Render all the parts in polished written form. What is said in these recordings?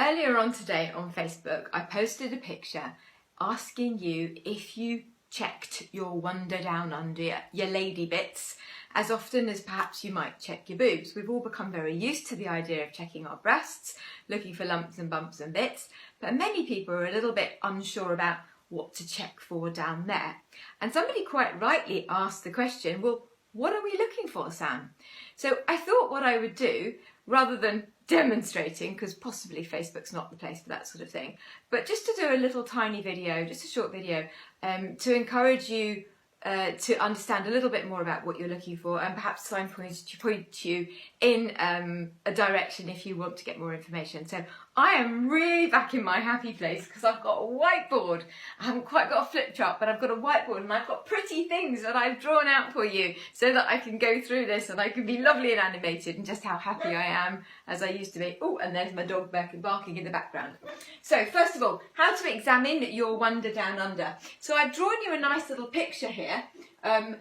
Earlier on today on Facebook, I posted a picture asking you if you checked your Wander Down Under, your lady bits, as often as perhaps you might check your boobs. We've all become very used to the idea of checking our breasts, looking for lumps and bumps and bits, but many people are a little bit unsure about what to check for down there. And somebody quite rightly asked the question, well, what are we looking for, Sam? So I thought what I would do, rather than demonstrating, because possibly Facebook's not the place for that sort of thing, but just to do a little tiny video, just a short video, to encourage you to understand a little bit more about what you're looking for, and perhaps point you in a direction if you want to get more information. So I am really back in my happy place because I've got a whiteboard. I haven't quite got a flip chart, but I've got a whiteboard and I've got pretty things that I've drawn out for you so that I can go through this and I can be lovely and animated and just how happy I am as I used to be. Oh, and there's my dog barking in the background. So first of all, how to examine your Wander Down Under. So I've drawn you a nice little picture here.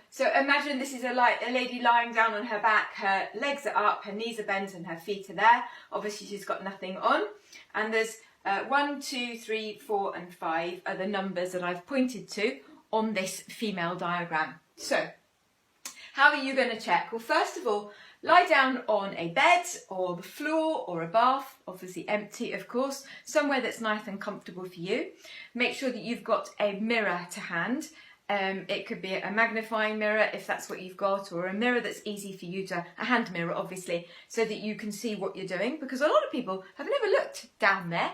So imagine this is a lady lying down on her back, her legs are up, her knees are bent and her feet are there. Obviously she's got nothing on. And there's 1, 2, 3, 4 and 5 are the numbers that I've pointed to on this female diagram. So how are you going to check? Well, first of all, lie down on a bed or the floor or a bath, obviously empty of course, somewhere that's nice and comfortable for you. Make sure that you've got a mirror to hand. It could be a magnifying mirror if that's what you've got, or a mirror that's easy for you to, a hand mirror obviously, so that you can see what you're doing, because a lot of people have never looked down there.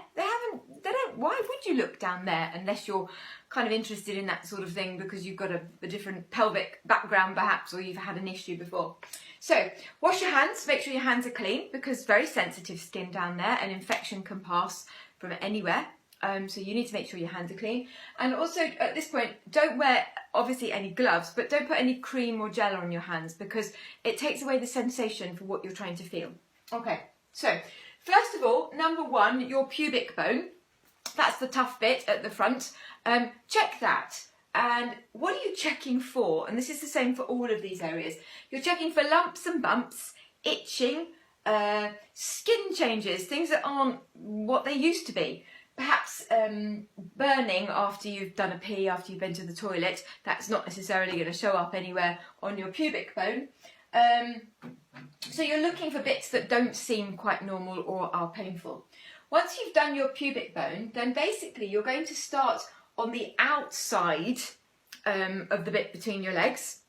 Why would you look down there unless you're kind of interested in that sort of thing because you've got a different pelvic background perhaps, or you've had an issue before. So wash your hands, make sure your hands are clean, because very sensitive skin down there and infection can pass from anywhere. So you need to make sure your hands are clean, and also at this point don't wear obviously any gloves, but don't put any cream or gel on your hands because it takes away the sensation for what you're trying to feel. Okay, so first of all, number 1, your pubic bone, that's the tough bit at the front. Check that. And what are you checking for? And this is the same for all of these areas. You're checking for lumps and bumps, itching, skin changes, things that aren't what they used to be. Perhaps burning after you've done a pee, after you've been to the toilet. That's not necessarily going to show up anywhere on your pubic bone. So you're looking for bits that don't seem quite normal or are painful. Once you've done your pubic bone, then basically you're going to start on the outside of the bit between your legs,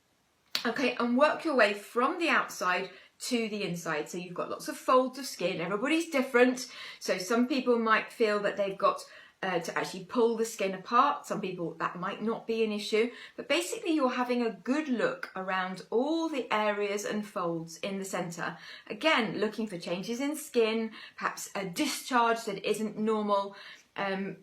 okay, and work your way from the outside to the inside. So you've got lots of folds of skin. Everybody's different. So some people might feel that they've got to actually pull the skin apart. Some people that might not be an issue, but basically you're having a good look around all the areas and folds in the centre. Again, looking for changes in skin, perhaps a discharge that isn't normal.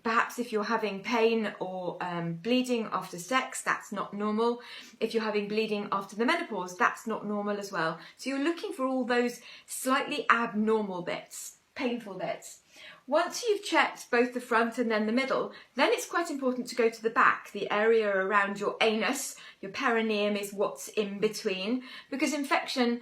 Perhaps if you're having pain or bleeding after sex, that's not normal. If you're having bleeding after the menopause, that's not normal as well. So you're looking for all those slightly abnormal bits, painful bits. Once you've checked both the front and then the middle, then it's quite important to go to the back, the area around your anus. Your perineum is what's in between, because infection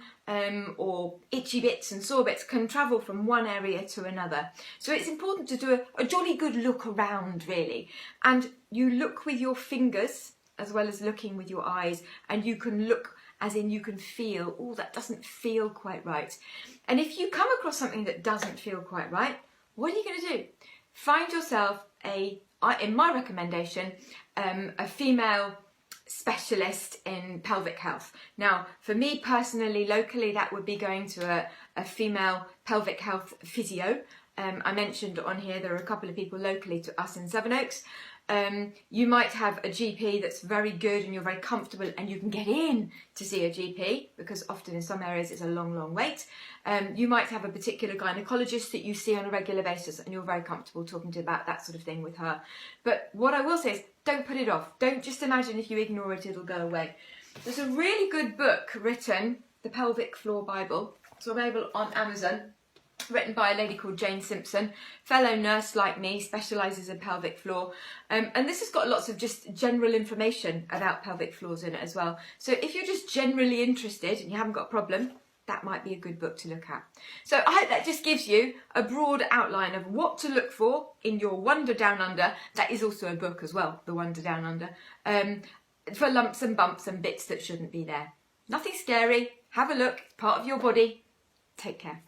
or itchy bits and sore bits can travel from one area to another. So it's important to do a jolly good look around, really. And you look with your fingers as well as looking with your eyes, and you can look as in you can feel, oh, that doesn't feel quite right. And if you come across something that doesn't feel quite right, what are you going to do? Find yourself in my recommendation, a female specialist in pelvic health. Now, for me personally, locally, that would be going to a female pelvic health physio. I mentioned on here there are a couple of people locally to us in Sevenoaks. You might have a GP that's very good and you're very comfortable and you can get in to see a GP, because often in some areas it's a long wait. You might have a particular gynecologist that you see on a regular basis and you're very comfortable talking to about that sort of thing with her. But what I will say is, don't put it off. Don't just imagine if you ignore it, it'll go away. There's a really good book written, The Pelvic Floor Bible. It's available on Amazon. Written by a lady called Jane Simpson, fellow nurse like me, specialises in pelvic floor, and this has got lots of just general information about pelvic floors in it as well. So if you're just generally interested and you haven't got a problem, that might be a good book to look at. So I hope that just gives you a broad outline of what to look for in your Wander Down Under. That is also a book as well, The Wander Down Under, for lumps and bumps and bits that shouldn't be there. Nothing scary. Have a look. It's part of your body. Take care.